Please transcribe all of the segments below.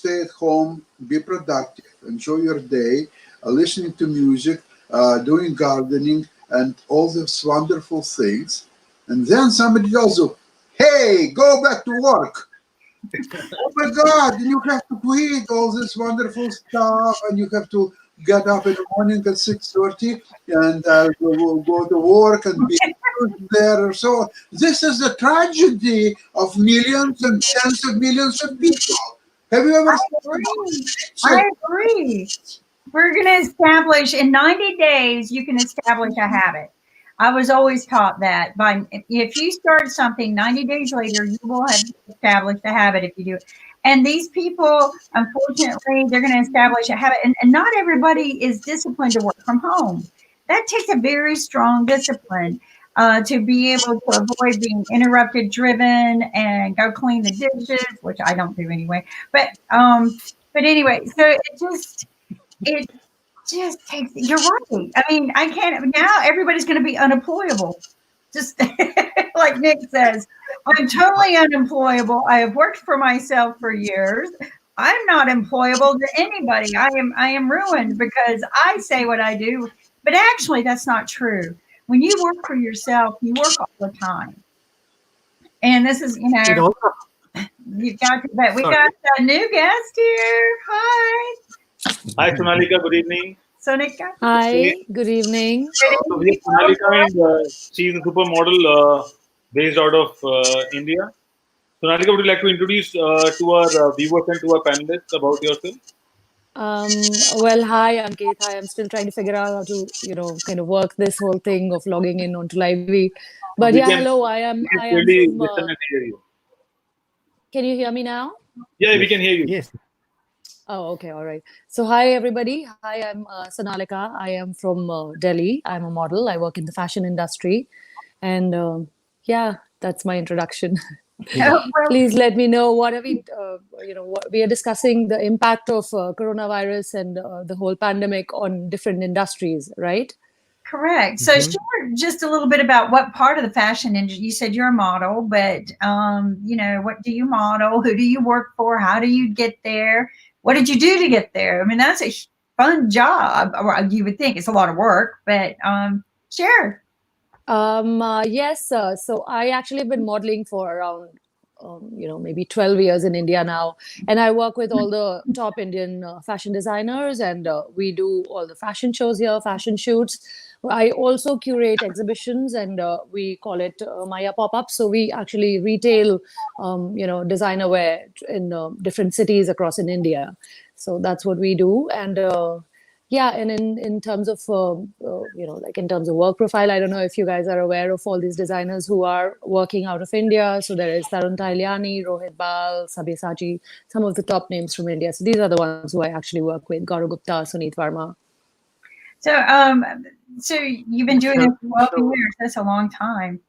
stay at home, be productive, enjoy your day, listening to music, doing gardening, and all these wonderful things. And then somebody tells you, hey, go back to work. Oh my God, and you have to quit all this wonderful stuff, and you have to get up in the morning at 6:30 and go to work and be there. So this is the tragedy of millions and tens of millions of people. Have you ever I thought about agree. it? I So agree. We're going to establish in 90 days, you can establish a habit. I was always taught that by if you start something 90 days later, you will have established a habit if you do it. And these people, unfortunately, they're going to establish a habit. And not everybody is disciplined to work from home. That takes a very strong discipline to be able to avoid being interrupted, driven, and go clean the dishes, which I don't do anyway. But anyway, so it just takes. You're right. I mean, I can't now. Everybody's going to be unemployable. Just like Nick says, I'm totally unemployable. I have worked for myself for years. I'm not employable to anybody. I am ruined because I say what I do. But actually, that's not true. When you work for yourself, you work all the time. And this is, It also, you've got to, but we sorry. got a new guest here. Hi, Hi, Sonalika. Good evening. Sonika. See, Hi, good evening. so we have Sonalika, and she's a supermodel based out of India. Sonalika, would you like to introduce to our viewers and to our panelists about yourself? Well, hi, Ankit. Hi, I'm still trying to figure out how to, kind of work this whole thing of logging in onto Lively. But We yeah, can hello, we can I am clearly from, listen and hear you. can you hear me now? Yeah, we can hear you. Yes. Oh, okay, all right. So, hi, everybody. Hi, I'm Sonalika. I am from Delhi. I'm a model. I work in the fashion industry. And yeah, that's my introduction. Well, Please let me know what are we, what we are discussing the impact of coronavirus and the whole pandemic on different industries, right? correct. So share just a little bit about what part of the fashion industry. You said you're a model, but what do you model? Who do you work for? How do you get there? What did you do to get there? I mean, that's a fun job. Or you would think it's a lot of work, but share. Yes, so I actually have been modeling for around, maybe 12 years in India now. And I work with all the top Indian fashion designers, and we do all the fashion shows here, fashion shoots. I also curate exhibitions, and we call it Maya Pop-Up. So we actually retail, designer wear in different cities across in India. So that's what we do. And yeah, and in terms of like in terms of work profile, I don't know if you guys are aware of all these designers who are working out of India. So there is Tarun Tailiani, Rohit Bal, Sabyasachi, some of the top names from India. So these are the ones who I actually work with: Gaurav Gupta, Suneet Verma. So so you've been doing this So, for 12 so years. That's a long time,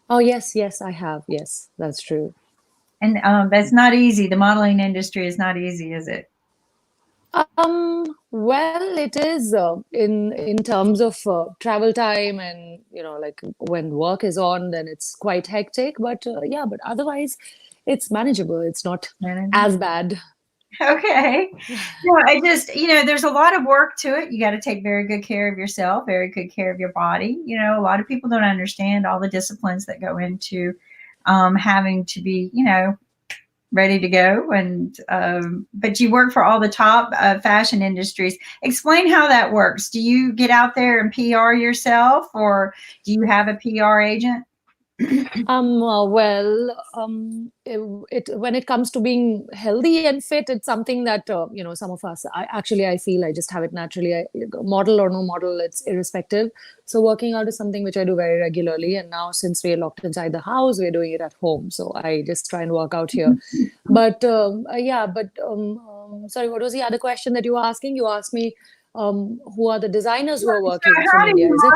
Oh yes, I have. Yes, that's true. and that's not easy. The modeling industry is not easy, is it? Well, it is in terms of travel time, and like when work is on, then it's quite hectic. But yeah, but otherwise, it's manageable. It's not as bad. Okay. No, I just, there's a lot of work to it. You got to take very good care of yourself, very good care of your body. A lot of people don't understand all the disciplines that go into having to be, ready to go. And but you work for all the top fashion industries. Explain how that works. Do you get out there and PR yourself, or do you have a PR agent? Well, when it comes to being healthy and fit, it's something that some of us. I feel I just have it naturally. Model or no model, it's irrespective. So working out is something which I do very regularly. And now, since we are locked inside the house, we're doing it at home. So I just try and work out here. But yeah, but sorry, what was the other question that you were asking? You asked me who are the designers who are working So from India? Is it?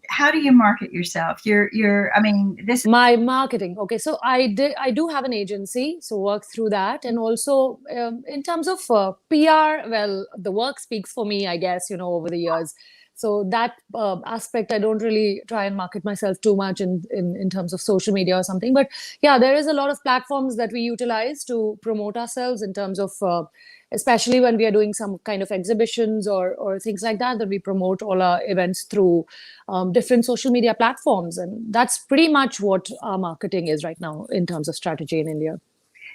how do you market yourself? I mean, this. My marketing. Okay, so I do have an agency, so work through that. And also in terms of PR, well, the work speaks for me, I guess, over the years. So that aspect, I don't really try and market myself too much in terms of social media or something. But yeah, there is a lot of platforms that we utilize to promote ourselves in terms of, especially when we are doing some kind of exhibitions or things like that, that we promote all our events through different social media platforms. And that's pretty much what our marketing is right now in terms of strategy in India.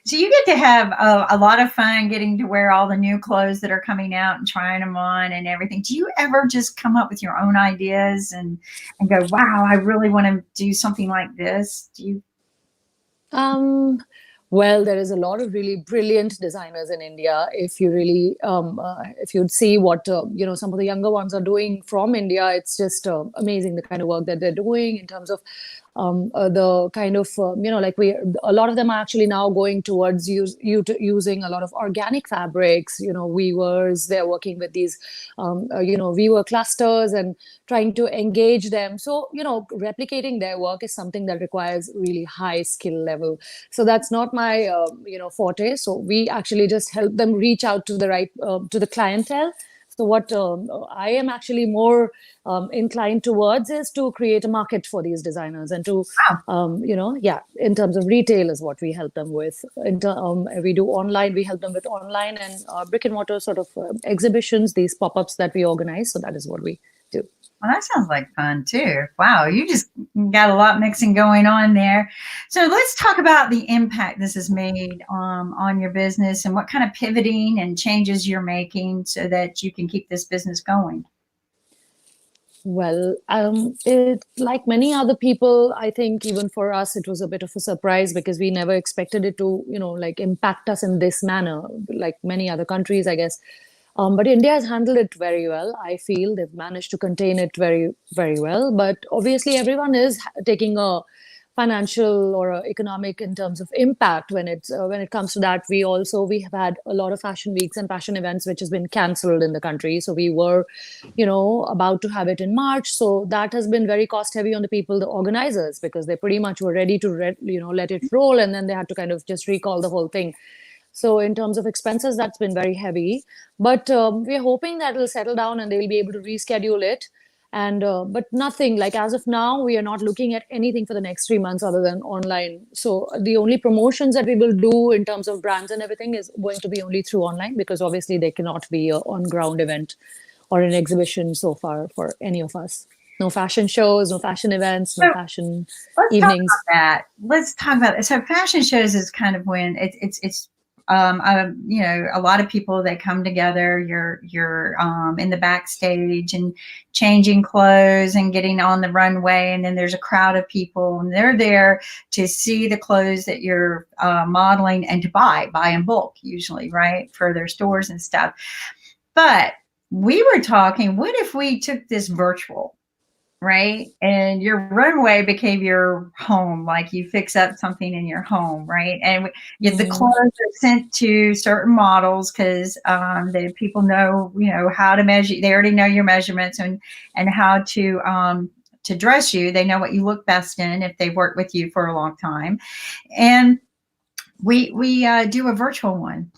So you get to have a lot of fun getting to wear all the new clothes that are coming out and trying them on and everything. Do you ever just come up with your own ideas and go, wow, I really want to do something like this? Do you? Well, there is a lot of really brilliant designers in India. If you really, if you'd see what some of the younger ones are doing from India, it's just amazing the kind of work that they're doing in terms of the kind of like a lot of them are actually now going towards using a lot of organic fabrics. Weavers, they're working with these weaver clusters and trying to engage them. So replicating their work is something that requires really high skill level. So that's not my forte. So we actually just help them reach out to the right to the clientele. So what I am actually more inclined towards is to create a market for these designers and to, in terms of retail is what we help them with. We do online, we help them with online and brick and mortar sort of exhibitions, these pop-ups that we organize. So that is what we do. Well, that sounds like fun too. Wow, you just got a lot mixing going on there. So let's talk about the impact this has made on your business and what kind of pivoting and changes you're making so that you can keep this business going. Well, like many other people, I think even for us, it was a bit of a surprise because we never expected it to, like impact us in this manner, like many other countries, I guess. But India has handled it very well. I feel they've managed to contain it very, very well. But obviously, everyone is taking a financial or economic in terms of impact when it comes to that. We have had a lot of fashion weeks and fashion events which has been cancelled in the country. So we were, about to have it in March. So that has been very cost heavy on the people, the organizers, because they pretty much were ready to let it roll, and then they had to kind of just recall the whole thing. So in terms of expenses, that's been very heavy. But we're hoping that it'll settle down and they'll be able to reschedule it. And but nothing, like as of now, we are not looking at anything for the next 3 months other than online. So the only promotions that we will do in terms of brands and everything is going to be only through online, because obviously there cannot be an on-ground event or an exhibition so far for any of us. No fashion shows, no fashion events, no fashion evenings. Let's talk about it. So fashion shows is kind of when it's a lot of people that come together. You're in the backstage and changing clothes and getting on the runway, and then there's a crowd of people, and they're there to see the clothes that you're modeling and to buy in bulk, usually, right, for their stores and stuff. But we were talking, what if we took this virtual? Right? And your runway became your home, like you fix up something in your home, right? And the clothes are sent to certain models because the people know, how to measure. They already know your measurements and how to dress you. They know what you look best in if they've worked with you for a long time. And we do a virtual one.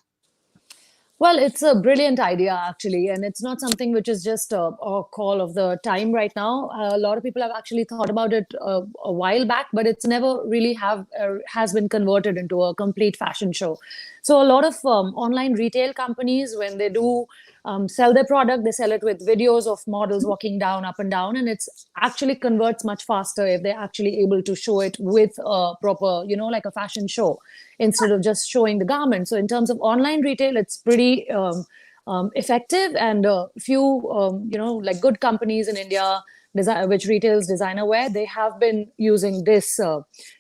Well, it's a brilliant idea, actually, and it's not something which is just a call of the time right now. A lot of people have actually thought about it a while back, but it's never really has been converted into a complete fashion show. So a lot of online retail companies, when they do sell their product, they sell it with videos of models walking down, up and down, and it's actually converts much faster if they're actually able to show it with a proper, like a fashion show, instead of just showing the garment. So in terms of online retail, it's pretty effective, and a few, like good companies in India, which retails designer wear, they have been using this,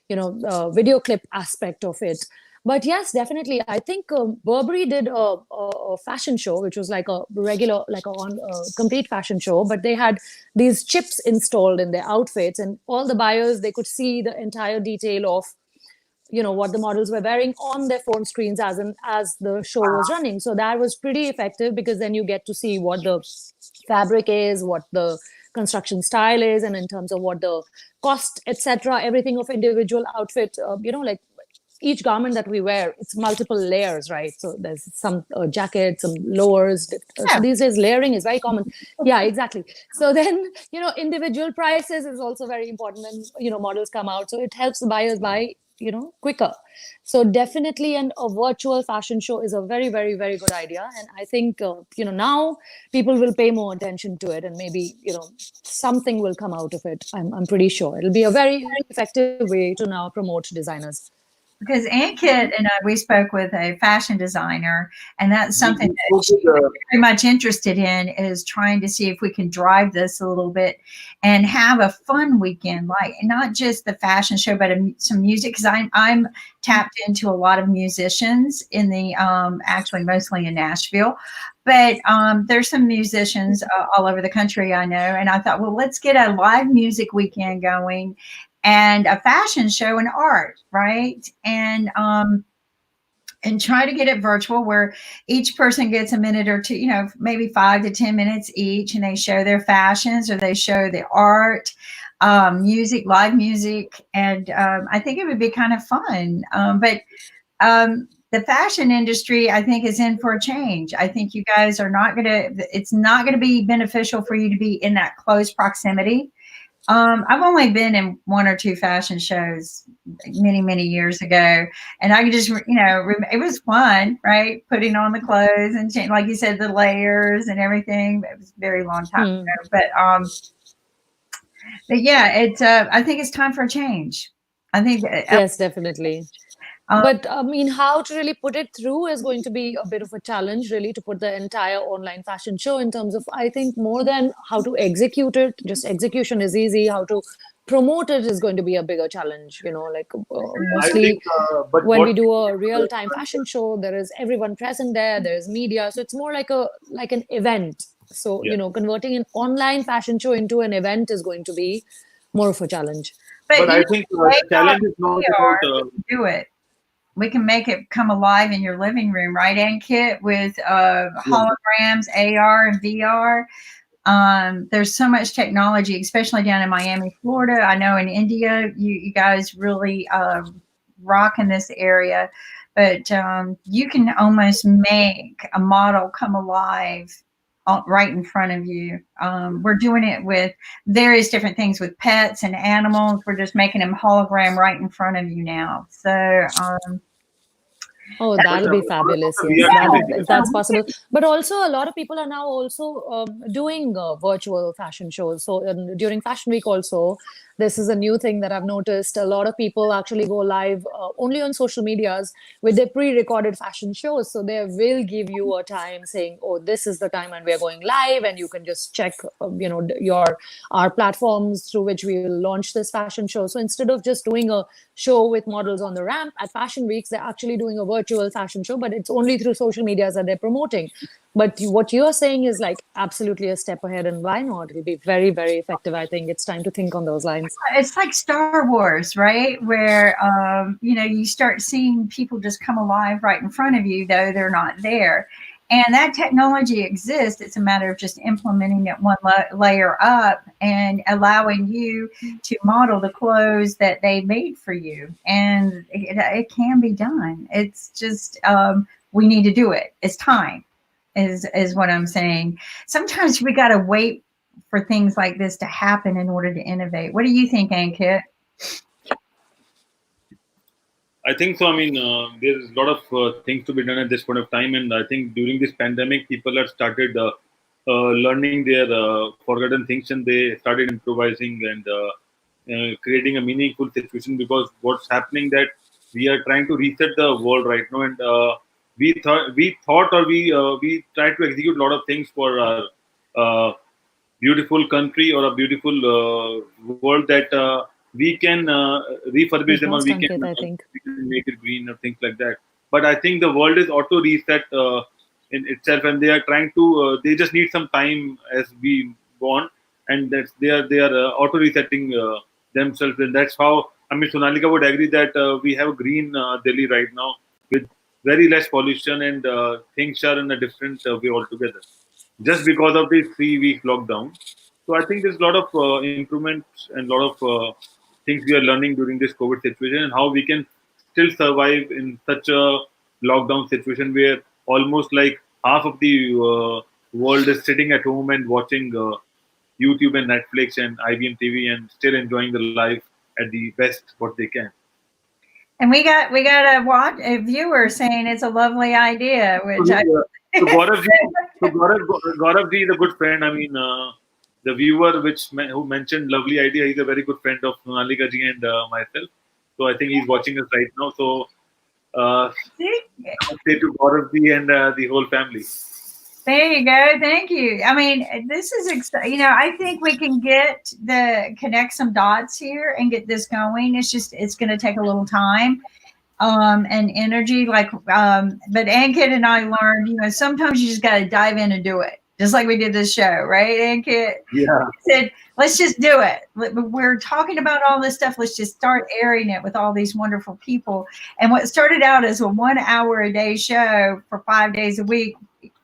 video clip aspect of it. But yes, definitely. I think Burberry did a fashion show, which was like a regular, like a complete fashion show, but they had these chips installed in their outfits, and all the buyers, they could see the entire detail of, what the models were wearing on their phone screens as the show was running. So that was pretty effective, because then you get to see what the fabric is, what the construction style is, and in terms of what the cost, etc., everything of individual outfit, like each garment that we wear, it's multiple layers, right? So there's some jacket, some lowers. So these days layering is very common. Yeah, exactly. So then, individual prices is also very important when, models come out. So it helps the buyers buy, quicker. So definitely, and a virtual fashion show is a very, very, very good idea. And I think, now people will pay more attention to it, and maybe, something will come out of it. I'm pretty sure it'll be a very effective way to now promote designers. Because Ankit and I, we spoke with a fashion designer, and that's something We that spoke she's with, very much interested in, is trying to see if we can drive this a little bit and have a fun weekend, like not just the fashion show, but some music. Because I'm tapped into a lot of musicians in the actually mostly in Nashville, but there's some musicians all over the country I know, and I thought, well, let's get a live music weekend going and a fashion show and art, right? And try to get it virtual where each person gets a minute or two, maybe 5 to 10 minutes each, and they show their fashions or they show the art, music, live music. And I think it would be kind of fun. But the fashion industry, I think, is in for a change. I think you guys are not going to, it's not going to be beneficial for you to be in that close proximity. I've only been in one or two fashion shows many, many years ago, and I could just, it was fun, right? Putting on the clothes and like you said, the layers and everything. It was a very long time ago, but yeah, it's. I think it's time for a change. I think. Yes, definitely. But I mean, how to really put it through is going to be a bit of a challenge, really, to put the entire online fashion show in terms of, I think, more than how to execute it. Just execution is easy. How to promote it is going to be a bigger challenge. Like I think, mostly but when what we do a real-time fashion show, there is everyone present there. There is media, so it's more like an event. So Yeah. converting an online fashion show into an event is going to be more of a challenge. But I you think know, the challenge is not AR, about. do it. We can make it come alive in your living room, right, Ankit, with holograms, AR, and VR. There's so much technology, especially down in Miami, Florida. I know in India, you guys really rock in this area, but you can almost make a model come alive right in front of you. We're doing it with various different things with pets and animals. We're just making them hologram right in front of you now. So Oh, But that'll be fabulous. we Yes, are that trying if to that's possible. But also, a lot of people are now also doing virtual fashion shows. So during Fashion Week, also, this is a new thing that I've noticed. A lot of people actually go live only on social medias with their pre-recorded fashion shows. So they will give you a time saying, "Oh, this is the time when we are going live," and you can just check, your our platforms through which we will launch this fashion show. So instead of just doing a show with models on the ramp at Fashion Weeks, they're actually doing a virtual fashion show, but it's only through social medias that they're promoting. But what you're saying is like absolutely a step ahead, and why not? It'll be very, very effective. I think it's time to think on those lines. it's like Star Wars, right? Where you start seeing people just come alive right in front of you, though they're not there. And that technology exists. It's a matter of just implementing it one layer up and allowing you to model the clothes that they made for you. And it can be done. It's just we need to do it. It's time, is what I'm saying. Sometimes we got to wait for things like this to happen in order to innovate. What do you think, Ankit? I think so. I mean, there's a lot of things to be done at this point of time, and I think during this pandemic, people have started learning their forgotten things, and they started improvising and creating a meaningful situation. Because what's happening that we are trying to reset the world right now, and we thought we tried to execute a lot of things for our uh, beautiful country or a beautiful world that we can refurbish We've them, or lost Ankit, I think. we can make it green or things like that. But I think the world is auto reset in itself, and they are trying to. They just need some time as we go on, and that's they are auto resetting themselves, and that's how. I mean, Sonalika would agree that we have a green Delhi right now with very less pollution, and things are in a different way altogether just because of this 3 week lockdown. So I think there's a lot of improvements and a lot of things we are learning during this COVID situation, and how we can still survive in such a lockdown situation where almost like half of the world is sitting at home and watching YouTube and Netflix and IBM TV and still enjoying the life at the best what they can. And we got a viewer saying it's a lovely idea, So, which I so Gaurav ji is a good friend. I mean, the viewer who mentioned lovely idea, he's a very good friend of Sonalika ji and myself. So I think he's watching us right now. So namaste to Gaurav ji and the whole family. There you go. Thank you. I mean, this is I think we can connect some dots here and get this going. It's going to take a little time and energy. But Ankit and I learned, sometimes you just got to dive in and do it, just like we did this show, right, Ankit? Yeah. Said, let's just do it. We're talking about all this stuff. Let's just start airing it with all these wonderful people. And what started out as a 1 hour a day show for 5 days a week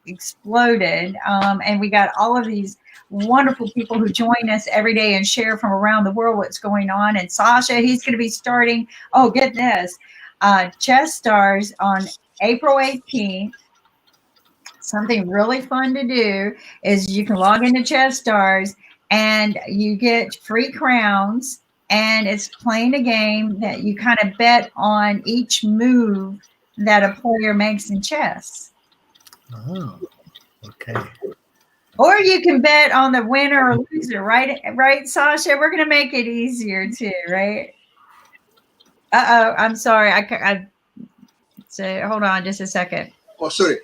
exploded, and we got all of these wonderful people who join us every day and share from around the world what's going on. And Sasha, he's going to be starting, get this, Chess Stars on April 18th. Something really fun to do is you can log into Chess Stars and you get free crowns, and it's playing a game that you kind of bet on each move that a player makes in chess. Oh, okay. Or you can bet on the winner or loser, right? Right, Sasha? We're going to make it easier too, right? I'm sorry. I say, hold on just a second. Oh, sorry.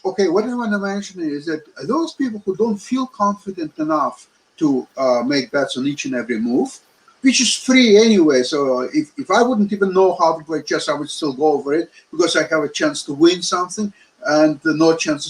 Okay, what I want to mention is that those people who don't feel confident enough to make bets on each and every move, which is free anyway. So if I wouldn't even know how to play chess, I would still go over it because I have a chance to win something and no chances